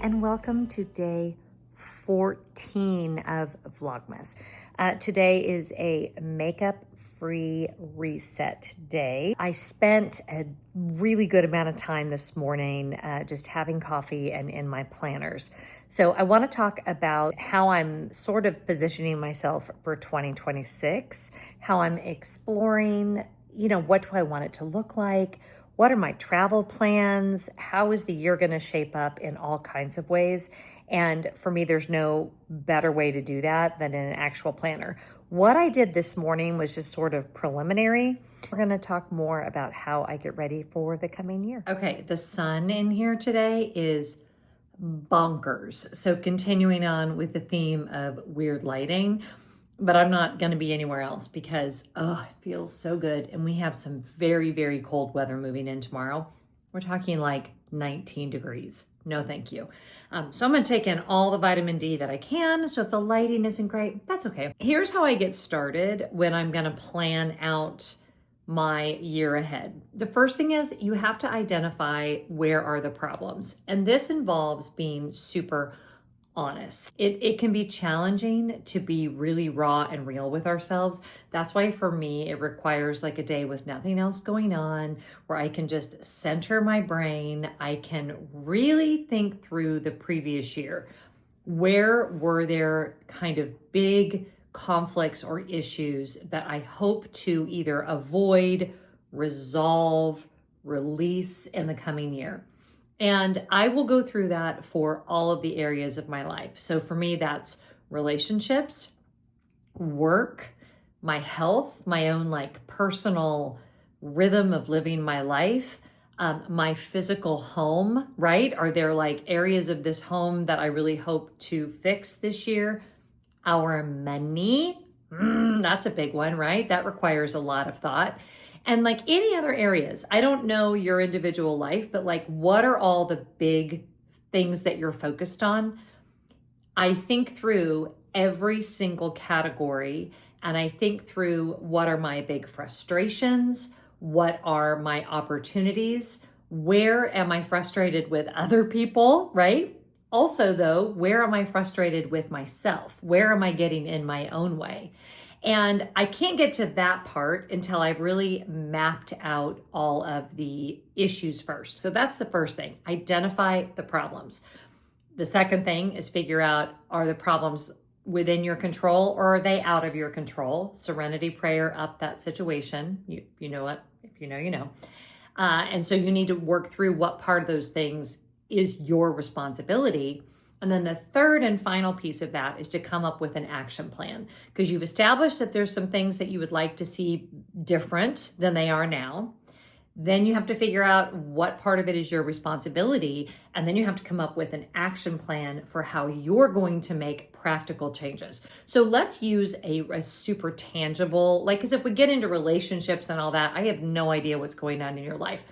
and welcome to day 14 of Vlogmas. Today is a makeup-free reset day. I spent a really good amount of time this morning just having coffee and in my planners. So I want to talk about how I'm sort of positioning myself for 2026, how I'm exploring, what do I want it to look like? What are my travel plans? How is the year going to shape up in all kinds of ways? And for me, there's no better way to do that than in an actual planner. What I did this morning was just sort of preliminary. We're going to talk more about how I get ready for the coming year. Okay, the sun in here today is bonkers. So continuing on with the theme of weird lighting, but I'm not going to be anywhere else because, it feels so good. And we have some very, very cold weather moving in tomorrow. We're talking like 19 degrees. No, thank you. So I'm going to take in all the vitamin D that I can. So if the lighting isn't great, that's okay. Here's how I get started when I'm going to plan out my year ahead. The first thing is you have to identify where are the problems. And this involves being super honest. It can be challenging to be really raw and real with ourselves. That's why for me, it requires like a day with nothing else going on where I can just center my brain. I can really think through the previous year. Where were there kind of big conflicts or issues that I hope to either avoid, resolve, release in the coming year? And I will go through that for all of the areas of my life. So for me, that's relationships, work, my health, my own like personal rhythm of living my life, my physical home, right? Are there like areas of this home that I really hope to fix this year? Our money, that's a big one, right? That requires a lot of thought. And like any other areas, I don't know your individual life, but like what are all the big things that you're focused on? I think through every single category and I think through what are my big frustrations? What are my opportunities? Where am I frustrated with other people, right? Also though, where am I frustrated with myself? Where am I getting in my own way? And I can't get to that part until I've really mapped out all of the issues first. So that's the first thing, identify the problems. The second thing is figure out, are the problems within your control or are they out of your control? Serenity prayer up that situation. You know what? If you know, you know. And so you need to work through what part of those things is your responsibility. And then the third and final piece of that is to come up with an action plan because you've established that there's some things that you would like to see different than they are now. Then you have to figure out what part of it is your responsibility. And then you have to come up with an action plan for how you're going to make practical changes. So let's use a super tangible, because if we get into relationships and all that, I have no idea what's going on in your life.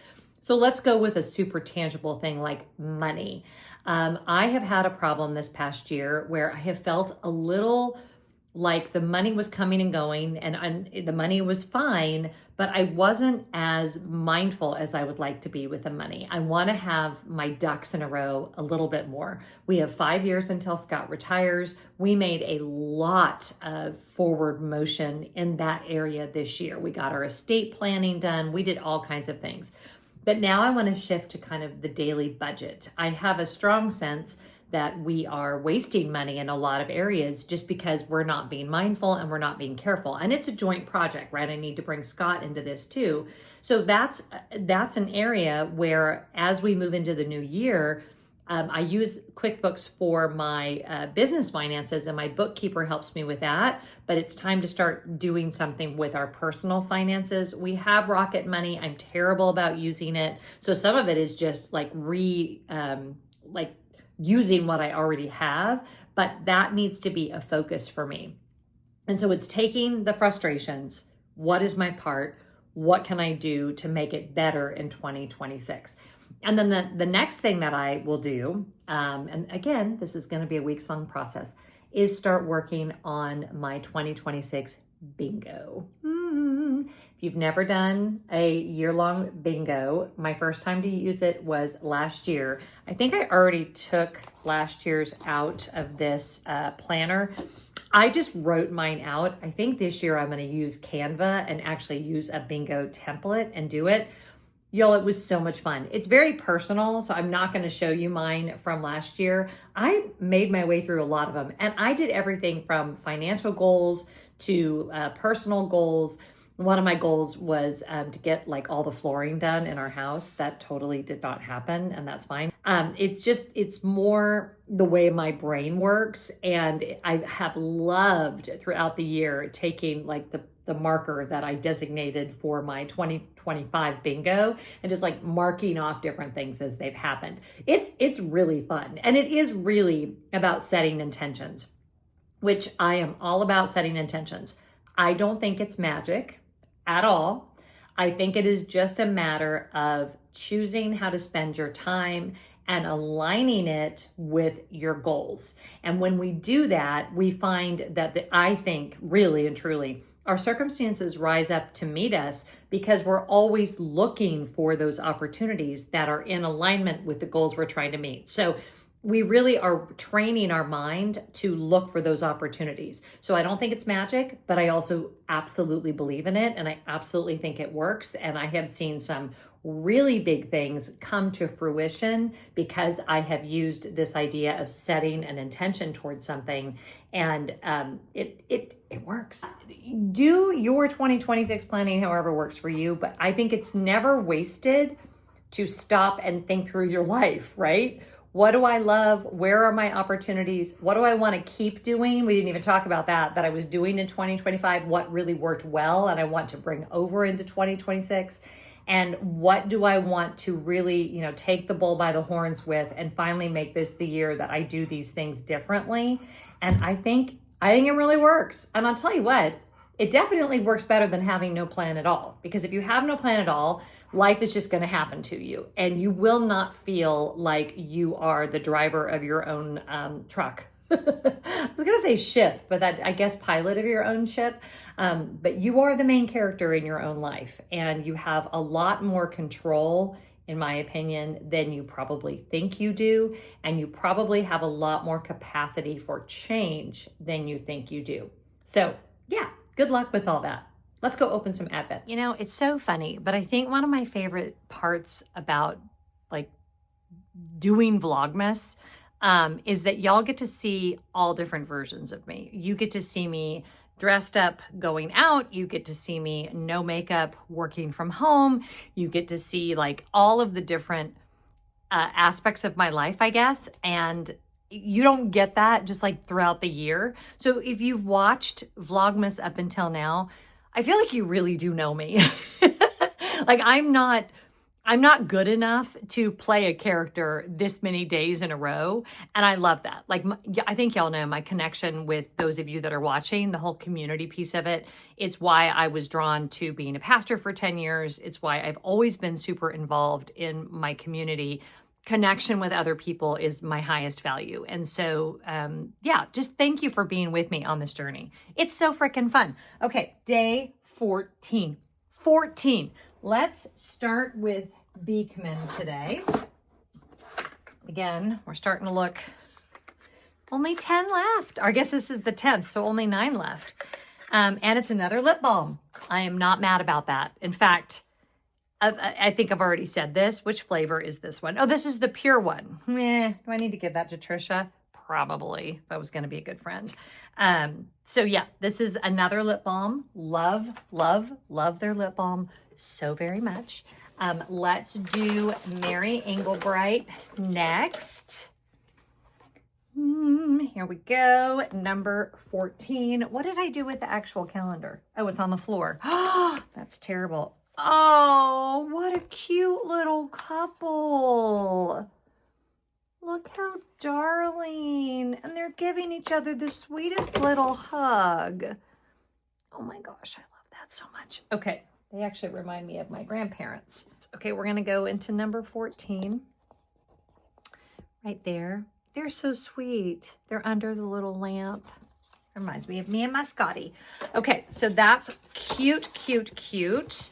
So let's go with a super tangible thing like money. I have had a problem this past year where I have felt a little like the money was coming and going and the money was fine, but I wasn't as mindful as I would like to be with the money. I want to have my ducks in a row a little bit more. We have 5 years until Scott retires. We made a lot of forward motion in that area this year. We got our estate planning done. We did all kinds of things. But now I want to shift to kind of the daily budget. I have a strong sense that we are wasting money in a lot of areas just because we're not being mindful and we're not being careful. And it's a joint project, right? I need to bring Scott into this too. So that's an area where as we move into the new year, I use QuickBooks for my business finances and my bookkeeper helps me with that, but it's time to start doing something with our personal finances. We have Rocket Money. I'm terrible about using it. So some of it is just like using what I already have, but that needs to be a focus for me. And so it's taking the frustrations. What is my part? What can I do to make it better in 2026? And then the next thing that I will do, and again, this is going to be a weeks-long process, is start working on my 2026 bingo. fun. If you've never done a year-long bingo, my first time to use it was last year. I think I already took last year's out of this planner. I just wrote mine out. I think this year I'm going to use Canva and actually use a bingo template and do it. Y'all, it was so much fun. It's very personal, so I'm not going to show you mine from last year. I made my way through a lot of them, and I did everything from financial goals to personal goals. One of my goals was to get like all the flooring done in our house. That totally did not happen, and that's fine. It's more the way my brain works, and I have loved throughout the year taking like the marker that I designated for my 2025 bingo and just like marking off different things as they've happened. It's really fun. And it is really about setting intentions, which I am all about setting intentions. I don't think it's magic at all. I think it is just a matter of choosing how to spend your time and aligning it with your goals. And when we do that, we find that I think really and truly, our circumstances rise up to meet us because we're always looking for those opportunities that are in alignment with the goals we're trying to meet. So we really are training our mind to look for those opportunities. So I don't think it's magic, but I also absolutely believe in it. And I absolutely think it works. And I have seen some really big things come to fruition because I have used this idea of setting an intention towards something, and it works. Do your 2026 planning however works for you, but I think it's never wasted to stop and think through your life, right? What do I love? Where are my opportunities? What do I want to keep doing? We didn't even talk about that I was doing in 2025, what really worked well and I want to bring over into 2026. And what do I want to really, take the bull by the horns with and finally make this the year that I do these things differently? And I think it really works. And I'll tell you what, it definitely works better than having no plan at all. Because if you have no plan at all, life is just going to happen to you. And you will not feel like you are the driver of your own truck. I was going to say ship, but that, I guess, pilot of your own ship. But you are the main character in your own life, and you have a lot more control, in my opinion, than you probably think you do. And you probably have a lot more capacity for change than you think you do. So yeah, good luck with all that. Let's go open some advents. It's so funny, but I think one of my favorite parts about like doing Vlogmas is that y'all get to see all different versions of me. You get to see me dressed up going out. You get to see me no makeup working from home. You get to see like all of the different aspects of my life, I guess. And you don't get that just like throughout the year. So if you've watched Vlogmas up until now, I feel like you really do know me. Like I'm not good enough to play a character this many days in a row. And I love that. Like, I think y'all know my connection with those of you that are watching, the whole community piece of it. It's why I was drawn to being a pastor for 10 years. It's why I've always been super involved in my community. Connection with other people is my highest value. And so, yeah, just thank you for being with me on this journey. It's so freaking fun. Okay, day 14. 14. Let's start with Beekman today. Again, we're starting to look, only 10 left. I guess this is the 10th, so only 9 left. And it's another lip balm. I am not mad about that. In fact, I think I've already said this. Which flavor is this one? Oh, this is the pure one. Do I need to give that to Trisha? Probably, if I was going to be a good friend. So yeah, this is another lip balm. Love, love, love their lip balm so very much. Let's do Mary Englebright next. Here we go. Number 14. What did I do with the actual calendar? Oh, it's on the floor. Oh, that's terrible. Oh, what a cute little couple. Look how darling. And they're giving each other the sweetest little hug. Oh my gosh, I love that so much. Okay, they actually remind me of my grandparents. Okay, we're going to go into number 14. Right there. They're so sweet. They're under the little lamp. Reminds me of me and my Scotty. Okay, so that's cute, cute, cute.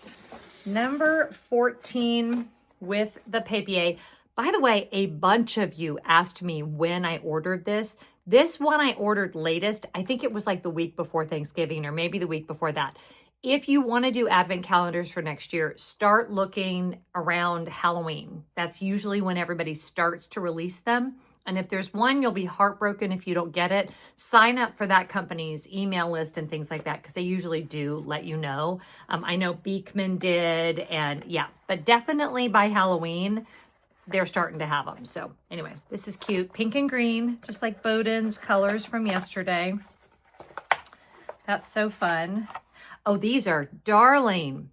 Number 14 with the papier. By the way, a bunch of you asked me when I ordered this. This one I ordered latest. I think it was like the week before Thanksgiving or maybe the week before that. If you want to do advent calendars for next year, start looking around Halloween. That's usually when everybody starts to release them. And if there's one, you'll be heartbroken if you don't get it. Sign up for that company's email list and things like that because they usually do let you know. I know Beekman did, and yeah, but definitely by Halloween, they're starting to have them. So anyway, this is cute. Pink and green, just like Bowden's colors from yesterday. That's so fun. Oh, these are darling.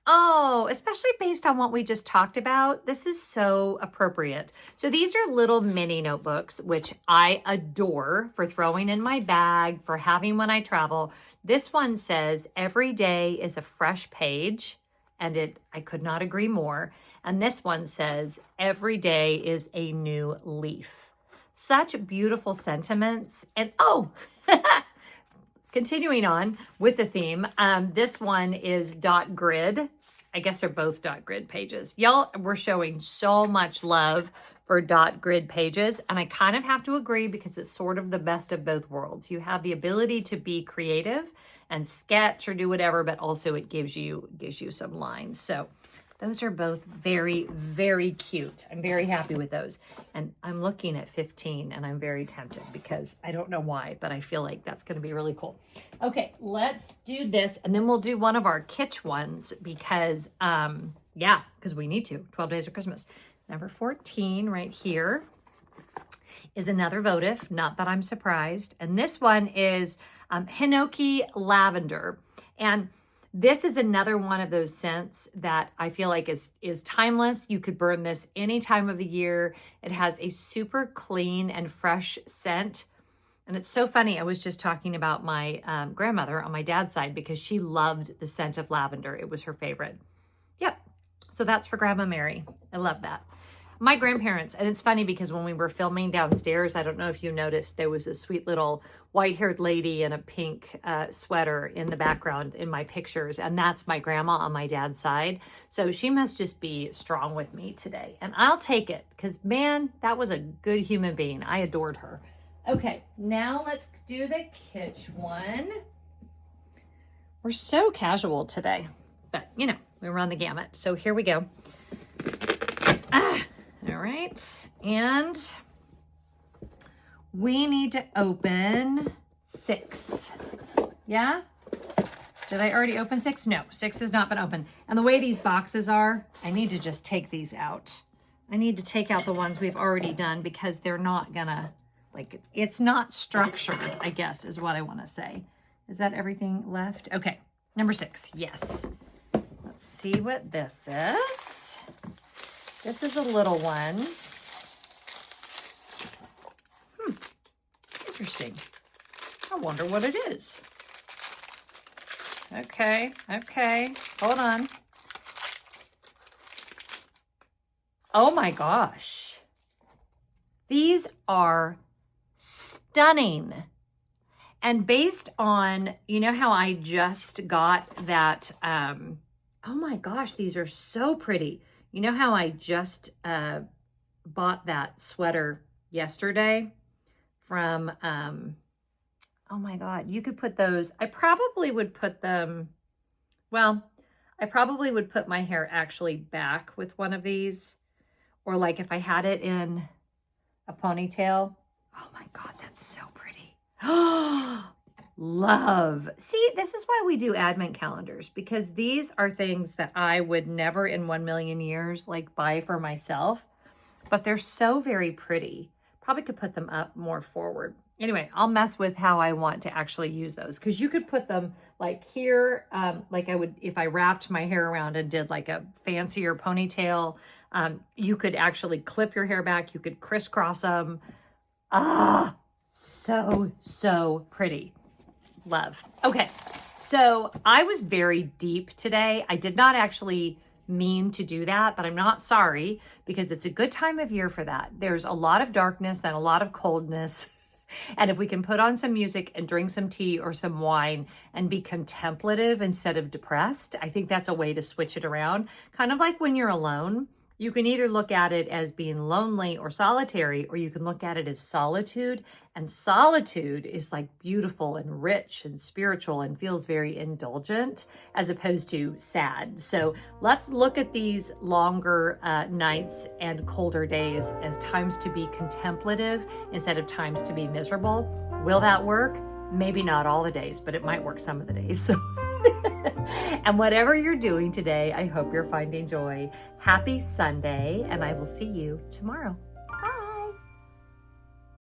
Oh, especially based on what we just talked about. This is so appropriate. So these are little mini notebooks, which I adore for throwing in my bag, for having when I travel. This one says, every day is a fresh page. And I could not agree more. And this one says, every day is a new leaf. Such beautiful sentiments. And oh, continuing on with the theme, this one is dot grid. I guess they're both dot grid pages. Y'all were showing so much love for dot grid pages, and I kind of have to agree because it's sort of the best of both worlds. You have the ability to be creative and sketch or do whatever, but also it gives you some lines. So those are both very, very cute. I'm very happy with those. And I'm looking at 15 and I'm very tempted because I don't know why, but I feel like that's going to be really cool. Okay, let's do this. And then we'll do one of our kitsch ones because, because we need to. 12 Days of Christmas. Number 14 right here is another votive. Not that I'm surprised. And this one is Hinoki Lavender. And this is another one of those scents that I feel like is timeless. You could burn this any time of the year. It has a super clean and fresh scent. And it's so funny. I was just talking about my grandmother on my dad's side because she loved the scent of lavender. It was her favorite. Yep. So that's for Grandma Mary. I love that. My grandparents, and it's funny because when we were filming downstairs, I don't know if you noticed, there was a sweet little white-haired lady in a pink sweater in the background in my pictures, and that's my grandma on my dad's side. So she must just be strong with me today, and I'll take it because, man, that was a good human being. I adored her. Okay, now let's do the kitsch one. We're so casual today, but, you know, we run the gamut. So here we go. All right, and we need to open 6. Yeah? Did I already open 6? No, 6 has not been opened. And the way these boxes are, I need to just take these out. I need to take out the ones we've already done because they're not gonna, like, it's not structured, I guess, is what I want to say. Is that everything left? Okay, number 6, yes. Let's see what this is. This is a little one. Interesting. I wonder what it is. Okay, hold on. Oh my gosh. These are stunning. And based on, you know how I just got that, oh my gosh, these are so pretty. You know how I just bought that sweater yesterday from, oh my God, you could put those, I probably would put them, well, I probably would put my hair actually back with one of these, or like if I had it in a ponytail. Oh my God, that's so pretty. Love. See, this is why we do advent calendars, because these are things that I would never in 1,000,000 years like buy for myself, but they're so very pretty. Probably could put them up more forward. Anyway, I'll mess with how I want to actually use those, because you could put them like here, like I would if I wrapped my hair around and did like a fancier ponytail. You could actually clip your hair back. You could crisscross them. Ah, so pretty. Love. Okay, so I was very deep today. I did not actually mean to do that, but I'm not sorry because it's a good time of year for that. There's a lot of darkness and a lot of coldness And if we can put on some music and drink some tea or some wine and be contemplative instead of depressed, I think that's a way to switch it around. Kind of like when you're alone, you can either look at it as being lonely or solitary, or you can look at it as solitude. And solitude is like beautiful and rich and spiritual and feels very indulgent as opposed to sad. So let's look at these longer nights and colder days as times to be contemplative instead of times to be miserable. Will that work? Maybe not all the days, but it might work some of the days. So and whatever you're doing today, I hope you're finding joy. Happy Sunday, and I will see you tomorrow.